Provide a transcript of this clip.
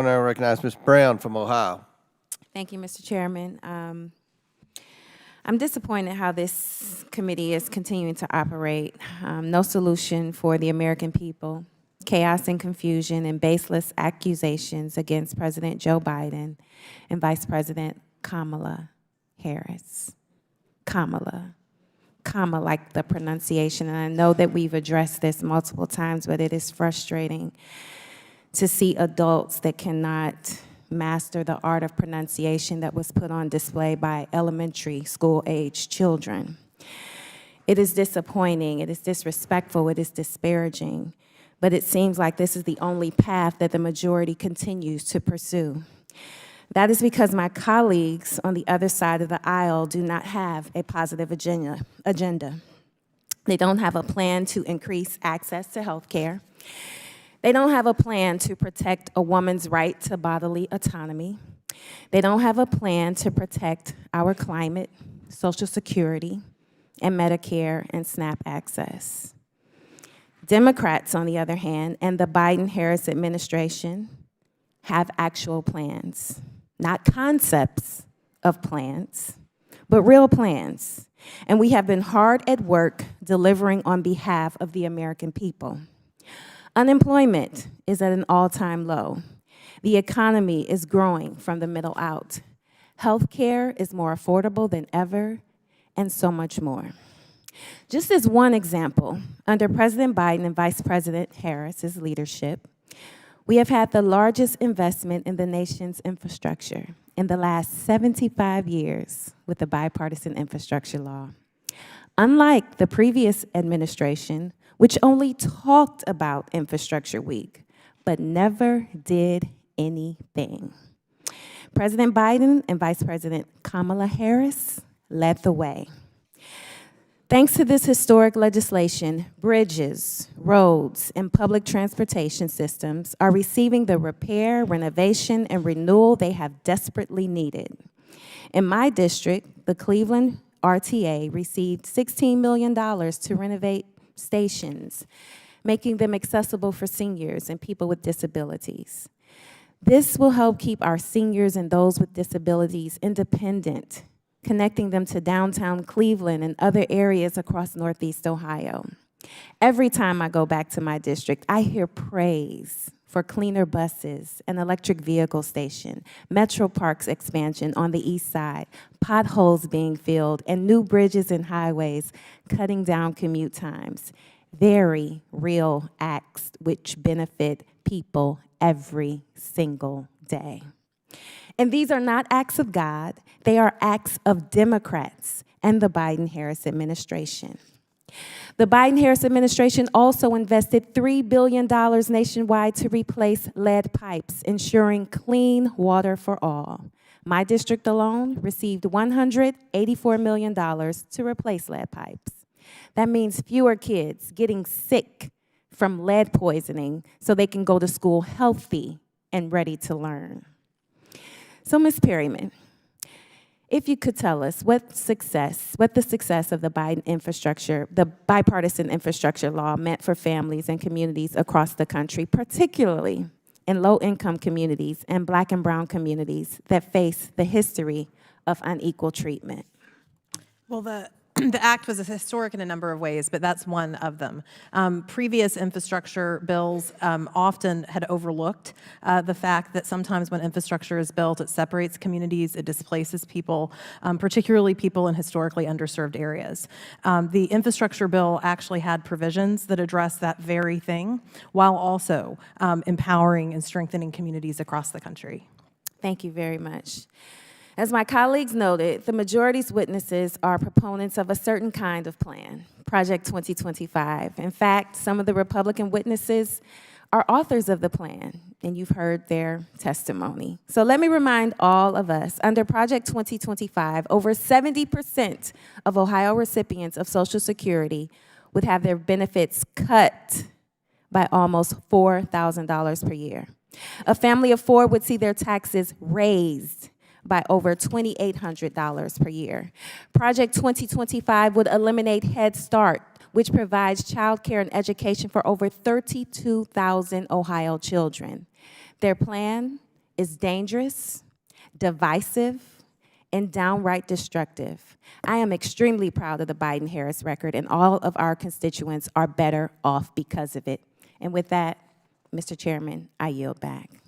I recognize Ms. Brown from Ohio. Thank you, Mr. Chairman. I'm disappointed how this committee is continuing to operate. No solution for the American people. Chaos and confusion and baseless accusations against President Joe Biden and Vice President Kamala Harris. Kamala, like the pronunciation. And I know that we've addressed this multiple times, but it is frustrating to see adults that cannot master the art of pronunciation that was put on display by elementary school-age children. It is disappointing, it is disrespectful, it is disparaging, but it seems like this is the only path that the majority continues to pursue. That is because my colleagues on the other side of the aisle do not have a positive agenda. They don't have a plan to increase access to health care. They don't have a plan to protect a woman's right to bodily autonomy. They don't have a plan to protect our climate, Social Security, and Medicare and SNAP access. Democrats, on the other hand, and the Biden-Harris administration have actual plans, not concepts of plans, but real plans. And we have been hard at work delivering on behalf of the American people. Unemployment is at an all-time low. The economy is growing from the middle out. Health care is more affordable than ever, and so much more. Just as one example, under President Biden and Vice President Harris's leadership, we have had the largest investment in the nation's infrastructure in the last 75 years with the bipartisan infrastructure law. Unlike the previous administration, which only talked about Infrastructure Week, but never did anything. President Biden and Vice President Kamala Harris led the way. Thanks to this historic legislation, bridges, roads, and public transportation systems are receiving the repair, renovation, and renewal they have desperately needed. In my district, the Cleveland RTA received $16 million to renovate stations, making them accessible for seniors and people with disabilities. This will help keep our seniors and those with disabilities independent, connecting them to downtown Cleveland and other areas across Northeast Ohio. Every time I go back to my district, I hear praise for cleaner buses, an electric vehicle station, Metro Parks expansion on the east side, potholes being filled, and new bridges and highways cutting down commute times. Very real acts which benefit people every single day. And these are not acts of God, they are acts of Democrats and the Biden-Harris administration. The Biden-Harris administration also invested $3 billion nationwide to replace lead pipes, ensuring clean water for all. My district alone received $184 million to replace lead pipes. That means fewer kids getting sick from lead poisoning so they can go to school healthy and ready to learn. So, Ms. Perryman, if you could tell us what the success of the Biden infrastructure, the bipartisan infrastructure law meant for families and communities across the country, particularly in low-income communities and Black and brown communities that face the history of unequal treatment. Well, the act was historic in a number of ways, but that's one of them. Previous infrastructure bills often had overlooked the fact that sometimes when infrastructure is built, it separates communities, it displaces people, particularly people in historically underserved areas. The infrastructure bill actually had provisions that address that very thing, while also empowering and strengthening communities across the country. Thank you very much. As my colleagues noted, the majority's witnesses are proponents of a certain kind of plan, Project 2025. In fact, some of the Republican witnesses are authors of the plan, and you've heard their testimony. So let me remind all of us, under Project 2025, over 70% of Ohio recipients of Social Security would have their benefits cut by almost $4,000 per year. A family of four would see their taxes raised by over $2,800 per year. Project 2025 would eliminate Head Start, which provides child care and education for over 32,000 Ohio children. Their plan is dangerous, divisive, and downright destructive. I am extremely proud of the Biden-Harris record, and all of our constituents are better off because of it. And with that, Mr. Chairman, I yield back.